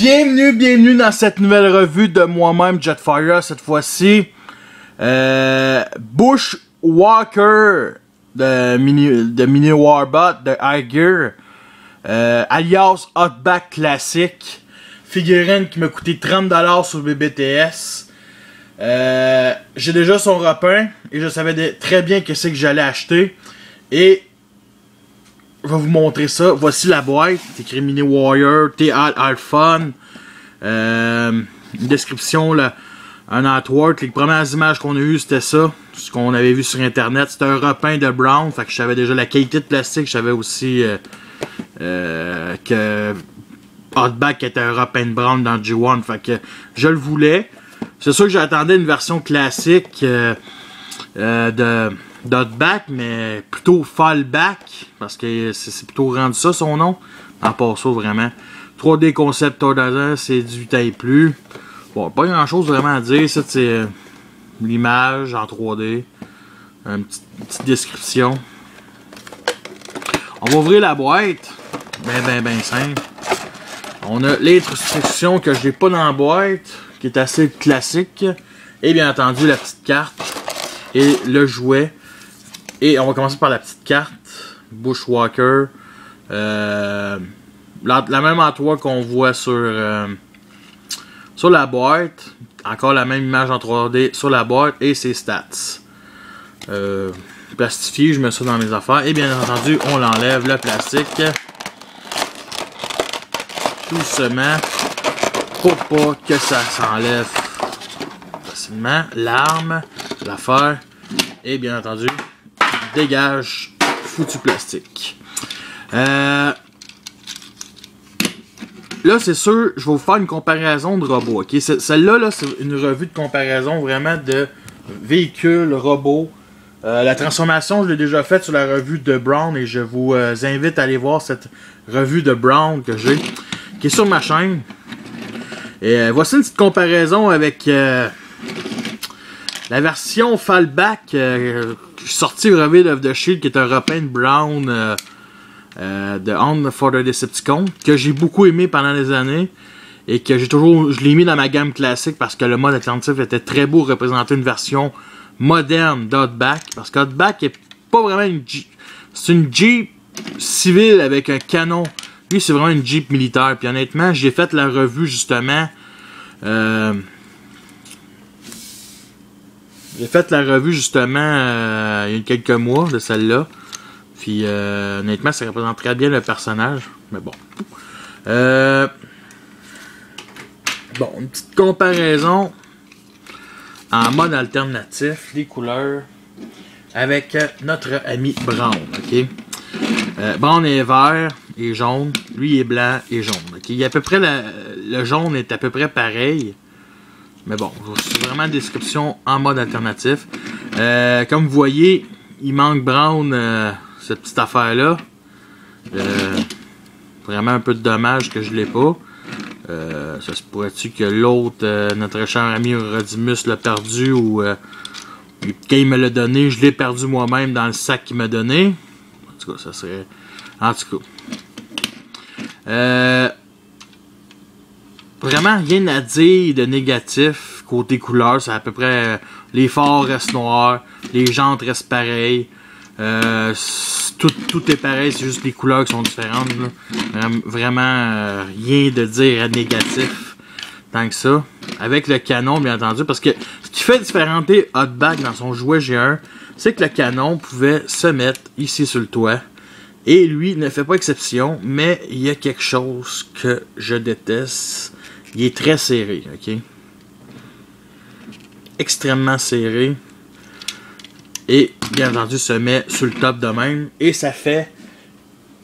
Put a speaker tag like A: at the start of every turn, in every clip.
A: Bienvenue dans cette nouvelle revue de moi-même, Jetfire. Cette fois-ci, Bushwalker de Mini Warbot de High Gear, alias Hotback Classic, figurine qui m'a coûté 30$ sur le BBTS. J'ai déjà son repeint et je savais très bien que c'est que j'allais acheter. Et je vais vous montrer ça. Voici la boîte. C'est écrit Mini Warrior, T-Al-Fun. Une description, là, un artwork. Les premières images qu'on a eues, c'était ça. Ce qu'on avait vu sur internet. C'était un repeint de Brown. Fait que je savais déjà la qualité de plastique. Je savais aussi que Hotback était un repeint de Brown dans G1. Fait que je le voulais. C'est sûr que j'attendais une version classique d'Hotback, mais plutôt Fallback, parce que c'est plutôt rendu ça son nom. En part ça, vraiment. 3D Concept Tordaza, c'est 18 ans et plus. Bon, pas grand chose vraiment à dire. Ça, c'est l'image en 3D. Une petite description. On va ouvrir la boîte. Ben simple. On a l'instruction que je n'ai pas dans la boîte, qui est assez classique. Et bien entendu, la petite carte. Et le jouet. Et on va commencer par la petite carte. Bushwalker. La même artwork qu'on voit sur la boîte. Encore la même image en 3D sur la boîte. Et ses stats. Plastifié, je mets ça dans mes affaires. Et bien entendu, on l'enlève, le plastique. Doucement. Pour pas que ça s'enlève facilement. L'arme, l'affaire. Et bien entendu, dégage foutu plastique. Là, c'est sûr, je vais vous faire une comparaison de robots. Okay? Celle-là, là, c'est une revue de comparaison vraiment de véhicules, robots. La transformation, je l'ai déjà faite sur la revue de Brown et je vous invite à aller voir cette revue de Brown que j'ai, qui est sur ma chaîne. Et voici une petite comparaison avec la version Fallback sortie au Reveal of the Shield, qui est un repeint de Brown de Hunt for the Decepticon, que j'ai beaucoup aimé pendant des années et que je l'ai mis dans ma gamme classique parce que le mode alternatif était très beau, représentait une version moderne d'Hotback, parce qu'Hotback est pas vraiment une Jeep, c'est une Jeep civile avec un canon. Lui, c'est vraiment une Jeep militaire. Puis honnêtement, j'ai fait la revue justement. Il y a quelques mois de celle-là. Puis honnêtement, ça représente très bien le personnage. Mais bon. Bon, une petite comparaison en mode alternatif, les couleurs, avec notre ami Brown. Ok. Brown est vert et jaune. Lui est blanc et jaune. Okay? Il y a à peu près le jaune est à peu près pareil. Mais bon, c'est vraiment une description en mode alternatif. Comme vous voyez, il manque Brown, cette petite affaire-là. Vraiment un peu de dommage que je l'ai pas. Ça se pourrait-tu que l'autre, notre cher ami Rodimus l'a perdu ou quand il me l'a donné, je l'ai perdu moi-même dans le sac qu'il m'a donné. En tout cas, ça serait... En tout cas. Vraiment rien à dire de négatif côté couleur. C'est à peu près... les phares restent noirs. Les jantes restent pareilles. Tout est pareil. C'est juste les couleurs qui sont différentes. Vraiment rien de dire à négatif. Tant que ça. Avec le canon, bien entendu. Parce que ce qui fait différenter Hotback dans son jouet G1, c'est que le canon pouvait se mettre ici sur le toit. Et lui ne fait pas exception, mais il y a quelque chose que je déteste. Il est très serré, ok? Extrêmement serré. Et bien entendu se met sur le top de même. Et ça fait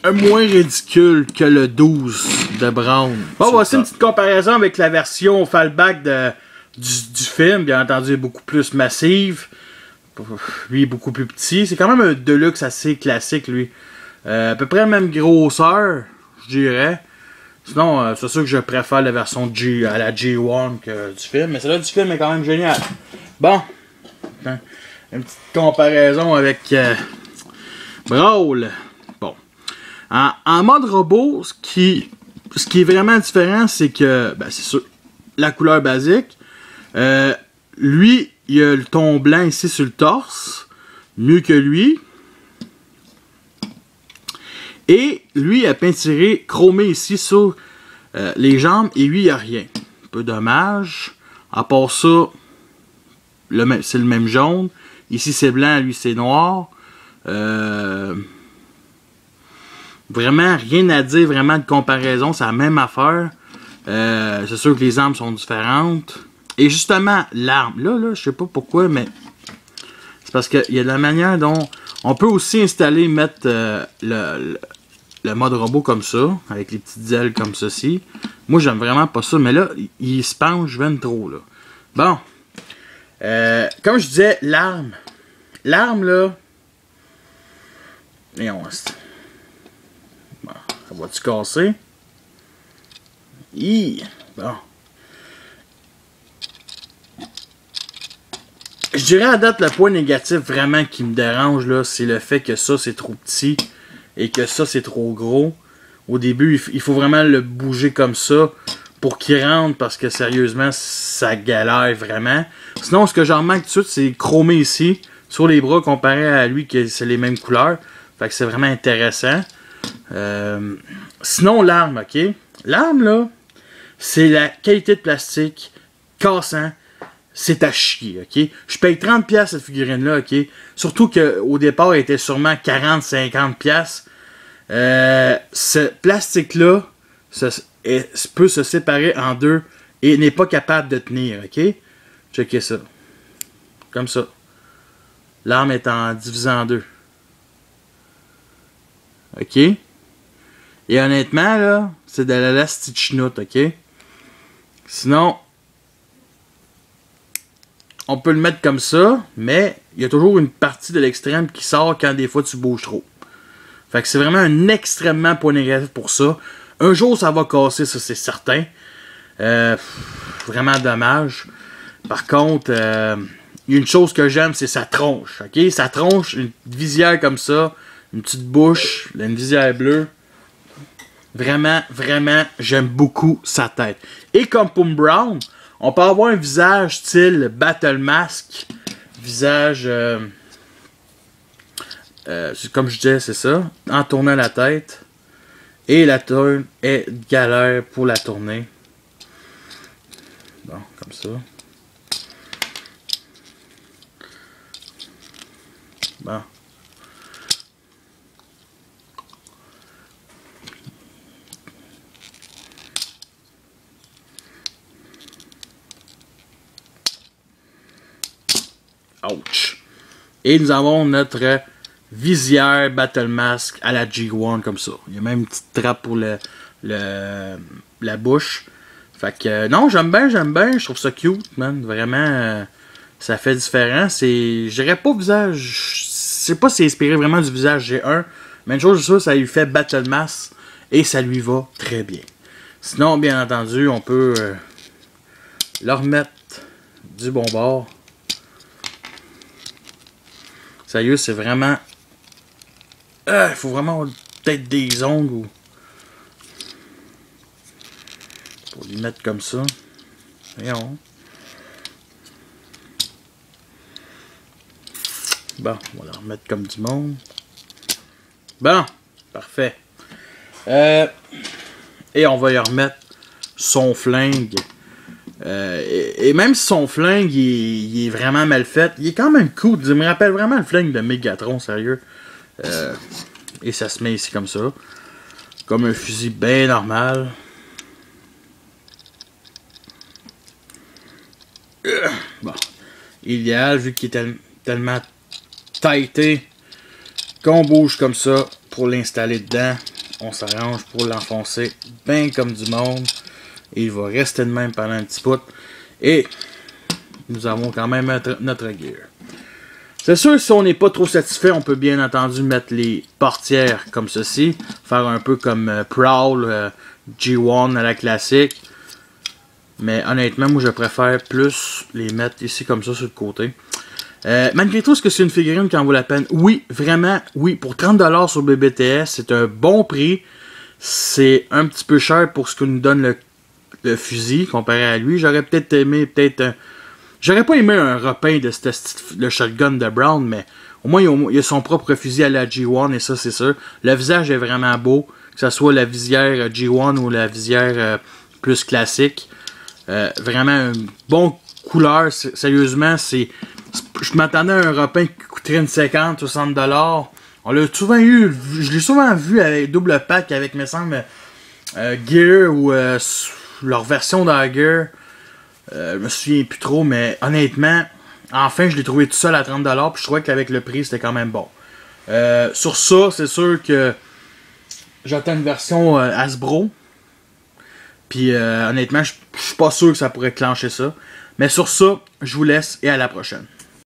A: un moins ridicule que le 12 de Brown. Bon, voici une petite comparaison avec la version Fallback du film. Bien entendu, beaucoup plus massive. Lui est beaucoup plus petit. C'est quand même un Deluxe assez classique, lui. À peu près la même grosseur, je dirais. Sinon, c'est sûr que je préfère la version à la G1 que du film. Mais celle-là du film est quand même géniale. Bon. Une petite comparaison avec Brawl. Bon. En mode robot, ce qui ce qui est vraiment différent, c'est que, ben, c'est sûr, la couleur basique. Lui, il a le ton blanc ici sur le torse. Mieux que lui. Et lui, il a peinturé chromé ici sur les jambes. Et lui, il n'y a rien. Un peu dommage. À part ça, c'est le même jaune. Ici, c'est blanc. Lui, c'est noir. Vraiment, rien à dire vraiment de comparaison. C'est la même affaire. C'est sûr que les armes sont différentes. Et justement, l'arme. Là, je sais pas pourquoi, mais c'est parce qu'il y a de la manière dont on peut aussi installer, mettre le mode robot comme ça, avec les petites ailes comme ceci. Moi, j'aime vraiment pas ça, mais là, il se penche bien trop, là. Bon. Comme je disais, l'arme. L'arme, là. Et on reste. Bon, ça va-tu casser? Bon. Je dirais à date, le point négatif vraiment qui me dérange, là, c'est le fait que ça, c'est trop petit et que ça, c'est trop gros. Au début, il faut vraiment le bouger comme ça pour qu'il rentre parce que sérieusement, ça galère vraiment. Sinon, ce que j'en remarque tout de suite, c'est chromé ici, sur les bras, comparé à lui, que c'est les mêmes couleurs. Fait que c'est vraiment intéressant. Sinon, l'arme, ok? L'arme, là, c'est la qualité de plastique cassant. C'est à chier, ok? Je paye 30$ cette figurine-là, ok? Surtout qu'au départ, elle était sûrement 40-50$. Ce plastique-là peut se séparer en deux et n'est pas capable de tenir, ok? Checkez ça. Comme ça. L'arme est divisée en deux. Ok? Et honnêtement, là, c'est de l'élastique chenoute, ok? Sinon, on peut le mettre comme ça, mais il y a toujours une partie de l'extrême qui sort quand des fois tu bouges trop. Fait que c'est vraiment un extrêmement point négatif pour ça. Un jour, ça va casser, ça c'est certain. Vraiment dommage. Par contre, il y a une chose que j'aime, c'est sa tronche. Ok, sa tronche, une visière comme ça, une petite bouche, une visière bleue. Vraiment, vraiment, j'aime beaucoup sa tête. Et comme Pum Brown, on peut avoir un visage style Battle Mask. Visage, comme je disais, c'est ça. En tournant la tête. Et la tourne est galère pour la tourner. Bon, comme ça. Bon. Ouch. Et nous avons notre visière Battle Mask à la G1 comme ça. Il y a même une petite trappe pour la bouche. Fait que non, j'aime bien. Je trouve ça cute, man. Vraiment, ça fait différent. Je dirais pas visage. Je sais pas si c'est inspiré vraiment du visage G1. Mais une chose, ça lui fait Battle Mask. Et ça lui va très bien. Sinon, bien entendu, on peut le remettre du bon bord. Sérieux, c'est vraiment... il faut vraiment peut-être des ongles ou... pour les mettre comme ça. Voyons. Bon, on va la remettre comme du monde. Bon, parfait. Et on va y remettre son flingue. Et même si son flingue il est vraiment mal fait, il est quand même cool. Il me rappelle vraiment le flingue de Megatron, sérieux. Et ça se met ici comme ça. Comme un fusil bien normal. Bon. Idéal vu qu'il est tellement tighté qu'on bouge comme ça pour l'installer dedans. On s'arrange pour l'enfoncer bien comme du monde. Et il va rester de même pendant un petit bout. Et nous avons quand même notre gear. C'est sûr, si on n'est pas trop satisfait, on peut bien entendu mettre les portières comme ceci. Faire un peu comme Prowl, G1 à la classique. Mais honnêtement, moi je préfère plus les mettre ici comme ça sur le côté. Malgré tout, est-ce que c'est une figurine qui en vaut la peine? Oui, vraiment, oui. Pour 30$ sur BBTS, c'est un bon prix. c'est un petit peu cher pour ce que nous donne le fusil comparé à lui. J'aurais peut-être aimé, j'aurais pas aimé un repeint de le shotgun de Brown, mais au moins il a son propre fusil à la G1 et ça c'est sûr. Le visage est vraiment beau, que ce soit la visière G1 ou la visière plus classique. Vraiment une bonne couleur, sérieusement, je m'attendais à un repeint qui coûterait une 50-60$. On l'a souvent eu, je l'ai souvent vu avec double pack avec, me semble, Gear ou leur version d'Ager. Je me souviens plus trop, mais honnêtement, enfin, je l'ai trouvé tout seul à 30$, puis je trouvais qu'avec le prix, c'était quand même bon. Sur ça, c'est sûr que j'attends une version Hasbro. Puis honnêtement, je suis pas sûr que ça pourrait clencher ça. Mais sur ça, je vous laisse et à la prochaine.